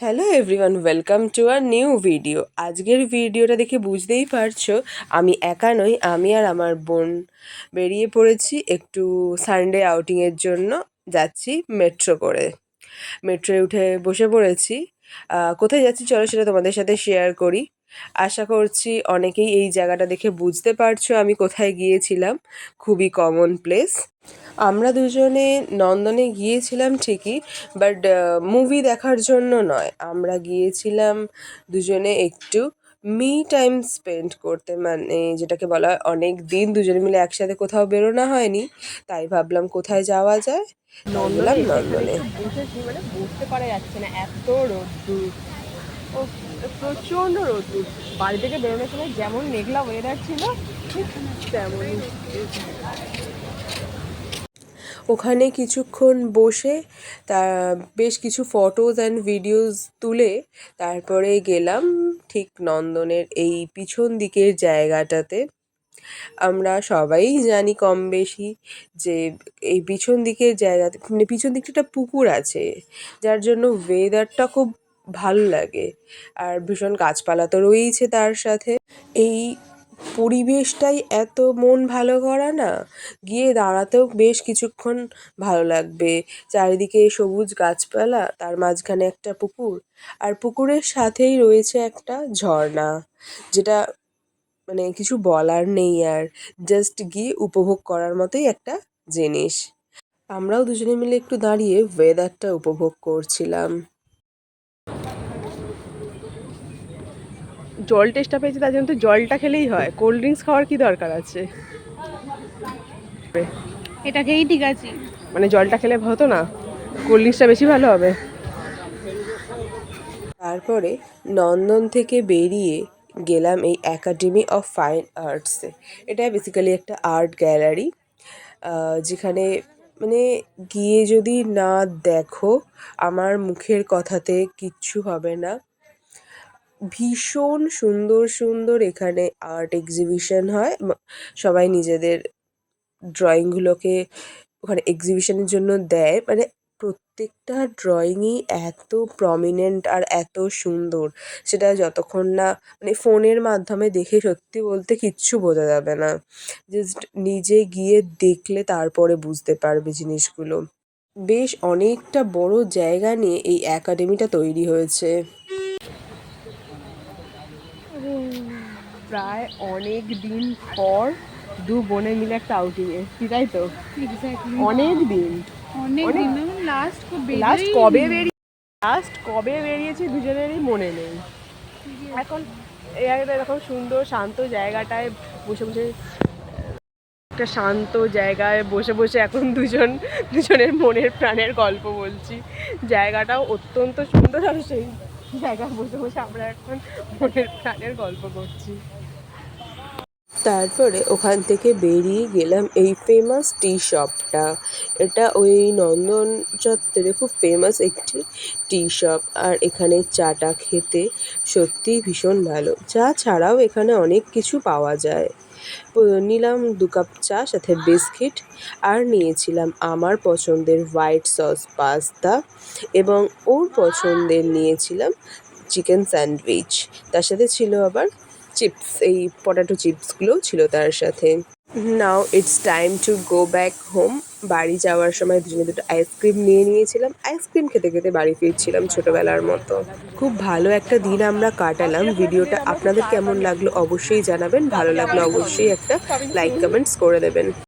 Hello everyone, welcome to our new video. আজকের ভিডিওটা দেখে বুঝতেই পারছো আমি একা নই, আমি আর আমার বোন বেরিয়ে পড়েছি একটু সানডে আউটিংয়ের জন্য। যাচ্ছি মেট্রো করে, মেট্রোয় উঠে বসে পড়েছি। কোথায় যাচ্ছি চলো সেটা তোমাদের সাথে শেয়ার করি। আশা করছি অনেকেই এই জায়গাটা দেখে বুঝতে পারছো আমি কোথায় গিয়েছিলাম। খুবই কমন প্লেস। আমরা দুজনে নন্দনে গিয়েছিলাম ঠিকই, বাট মুভি দেখার জন্য নয়। আমরা গিয়েছিলাম দুজনে একটু মি টাইম স্পেন্ড করতে, মানে যেটাকে বলা হয় অনেক দিন দুজনে মিলে একসাথে কোথাও বেরোনো হয়নি, তাই ভাবলাম কোথায় যাওয়া যায়। তাই গেলাম নন্দনে। বসেছি, মানে বসতে পারা যাচ্ছে না, এত রোদ্দুর। ও, প্রচণ্ড রোদ্দুর। বাড়ি থেকে বেরোনোর সময় যেমন মেঘলা ওয়েদার ছিল, ঠিক তেমনই। ওখানে কিছুক্ষণ বসে তা বেশ কিছু ফটোজ অ্যান্ড ভিডিওস তুলে তারপরে গেলাম ঠিক নন্দনের এই পিছন দিকের জায়গাটাতে। আমরা সবাই জানি কম বেশি যে এই পিছন দিকের জায়গাতে, মানে পিছন দিকটা একটা পুকুর আছে, যার জন্য ওয়েদারটা খুব ভালো লাগে। আর ভীষণ গাছপালা তো রয়েইছে তার সাথে। এই পরিবেশটাই এত মন ভালো করা না, গিয়ে দাঁড়াতেও বেশ কিছুক্ষণ ভালো লাগবে। চারিদিকে সবুজ গাছপালা, তার মাঝখানে একটা পুকুর, আর পুকুরের সাথেই রয়েছে একটা ঝর্ণা, যেটা মানে কিছু বলার নেই। আর জাস্ট গিয়ে উপভোগ করার মতোই একটা জিনিস। আমরাও দুজনে মিলে একটু দাঁড়িয়ে ওয়েদারটা উপভোগ করছিলাম। জল টেস্টটা পেয়েছি, তার জন্য তো জলটা খেলেই হয়, কোল্ড ড্রিঙ্কস খাওয়ার কি দরকার আছে? এটা খেয়েই ঠিক আছে। মানে জলটা খেলে হতো না, কোল্ড ড্রিঙ্কসটা বেশি ভালো হবে। তারপরে নন্দন থেকে বেরিয়ে গেলাম এই অ্যাকাডেমি অফ ফাইন আর্টসে। এটা বেসিক্যালি একটা আর্ট গ্যালারি, যেখানে মানে গিয়ে যদি না দেখো আমার মুখের কথাতে কিচ্ছু হবে না। ভীষণ সুন্দর সুন্দর এখানে আর্ট এক্সিবিশন হয়। সবাই নিজেদের ড্রয়িংগুলোকে ওখানে এক্সিবিশনের জন্য দেয়। মানে প্রত্যেকটা ড্রয়িংই এত প্রমিনেন্ট আর এত সুন্দর, সেটা যতক্ষণ না মানে ফোনের মাধ্যমে দেখে সত্যি বলতে কিচ্ছু বোঝা যাবে না। জাস্ট নিজে গিয়ে দেখলে তারপরে বুঝতে পারবে জিনিসগুলো। বেশ অনেকটা বড় জায়গা নিয়ে এই একাডেমিটা তৈরি হয়েছে। প্রায় অনেক দিন পর দু বোনে মিলে একটা আউটিং এসেছি, তাই তো? এক্স্যাক্টলি অনেক দিন। অনেক অনেক দিন লাস্ট কবে বেরিয়েছি দুজনেরই মনে নেই। এখন এই একটা এরকম সুন্দর শান্ত জায়গাটায় বসে বসে, একটা শান্ত জায়গায় বসে বসে এখন দুজনের মনের প্রাণের গল্প বলছি। জায়গাটাও অত্যন্ত সুন্দর, আর সেই জায়গায় বসে বসে আমরা এখন মনের প্রাণের গল্প করছি। তারপরে ওখান থেকে বেরিয়ে গেলাম এই ফেমাস টি শপটা। এটা ওই নন্দন চত্বরে খুব ফেমাস একটি টি শপ। আর এখানে চাটা খেতে সত্যিই ভীষণ ভালো। চা ছাড়াও এখানে অনেক কিছু পাওয়া যায়। নিলাম 2 কাপ চা, সাথে বিস্কিট, আর নিয়েছিলাম আমার পছন্দের হোয়াইট সস পাস্তা, এবং ওর পছন্দের নিয়েছিলাম চিকেন স্যান্ডউইচ। তার সাথে ছিল আবার চিপস, এই পটাটো চিপসগুলোও ছিল তার সাথে। Now it's time to go back home. বাড়ি যাওয়ার সময় দুজনে দুটো আইসক্রিম নিয়ে নিয়েছিলাম। আইসক্রিম খেতে খেতে বাড়ি ফিরছিলাম ছোটোবেলার মতো। খুব ভালো একটা দিন আমরা কাটালাম। ভিডিওটা আপনাদের কেমন লাগলো অবশ্যই জানাবেন। ভালো লাগলে অবশ্যই একটা লাইক কমেন্টস করে দেবেন।